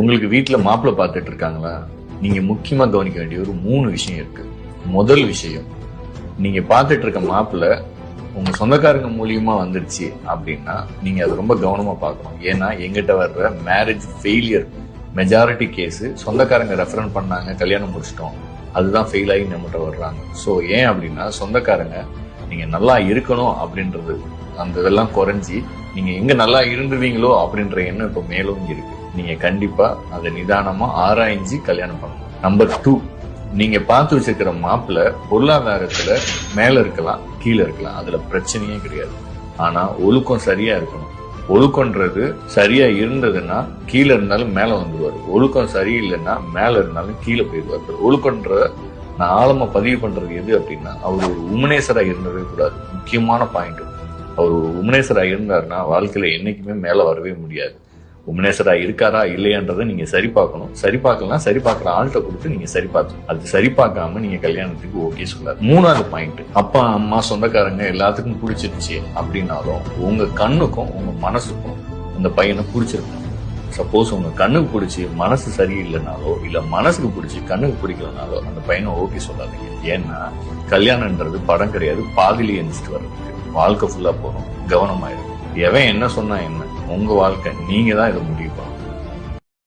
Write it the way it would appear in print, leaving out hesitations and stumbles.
உங்களுக்கு வீட்டுல மாப்பிள்ளை பார்த்துட்டு இருக்காங்களா? நீங்க முக்கியமா கவனிக்க வேண்டிய ஒரு 3 விஷயம் இருக்கு. முதல் விஷயம், நீங்க பார்த்துட்டு இருக்க மாப்பிள்ளை உங்க சொந்தக்காரங்க மூலியமா வந்துருச்சு அப்படின்னா நீங்க அதை ரொம்ப கவனமா பார்க்கணும். ஏன்னா எங்கிட்ட வர்ற மேரேஜ் ஃபெயிலியர் மெஜாரிட்டி கேஸ் சொந்தக்காரங்க ரெஃபரன் பண்ணாங்க, கல்யாணம் முடிச்சிட்டோம், அதுதான் ஃபெயில் ஆகி நம்மகிட்ட வர்றாங்க. ஸோ ஏன் அப்படின்னா சொந்தக்காரங்க நீங்க நல்லா இருக்கணும் அப்படின்றது அந்த இதெல்லாம் குறைஞ்சி நீங்க எங்க நல்லா இருந்துருவீங்களோ அப்படின்ற எண்ணம் இப்ப மேலும் இருக்கு. நீங்க கண்டிப்பா அதை நிதானமா ஆராய்ஞ்சு கல்யாணம் பண்ணணும். நம்பர் 2, நீங்க பார்த்து வச்சிருக்கிற மாப்பிள்ளை பொருளாதாரத்துல மேல இருக்கலாம், கீழே இருக்கலாம், அதுல பிரச்சனையே கிடையாது. ஆனா ஒழுக்கம் சரியா இருக்கணும். ஒழுக்கம்ன்றது சரியா இருந்ததுன்னா கீழே இருந்தாலும் மேல வந்துருவாரு. ஒழுக்கம் சரியில்லைன்னா மேல இருந்தாலும் கீழே போயிடுவாரு. ஒழுக்கம்ன்ற நான் ஆழமா பதிவு பண்றது எது அப்படின்னா, அவர் ஒரு உமனேசரா இருந்தவே கூடாது. முக்கியமான பாயிண்ட். அவர் ஒரு உமனேசரா இருந்தாருன்னா வாழ்க்கையில என்னைக்குமே மேல வரவே முடியாது. உமனேசரா இருக்காரா இல்லையான்றதை நீங்க சரி பார்க்கணும். சரி பார்க்கலாம், சரி பார்க்குற ஆள்கிட்ட கொடுத்து நீங்க சரி பார்க்கணும். அது சரி பார்க்காம நீங்க கல்யாணத்துக்கு ஓகே சொல்லாது. 3வது பாயிண்ட், அப்பா அம்மா சொந்தக்காரங்க எல்லாத்துக்கும் பிடிச்சிருச்சு அப்படின்னாலும் உங்க கண்ணுக்கும் உங்க மனசுக்கும் அந்த பையனை பிடிச்சிருக்கும். சப்போஸ் உங்க கண்ணுக்கு பிடிச்சி மனசு சரியில்லைனாலோ இல்ல மனசுக்கு பிடிச்சி கண்ணுக்கு பிடிக்கலனாலோ அந்த பையனை ஓகே சொல்லாதீங்க. ஏன்னா கல்யாணம்ன்றது படம் கிடையாது, பாதியிலே எந்திரிச்சிட்டு வர்றதுக்கு. வாழ்க்கை ஃபுல்லா போகணும், கவனமாயிரும். எவன் என்ன சொன்னா என்ன, உங்க வாழ்க்கை நீங்க தான் இதை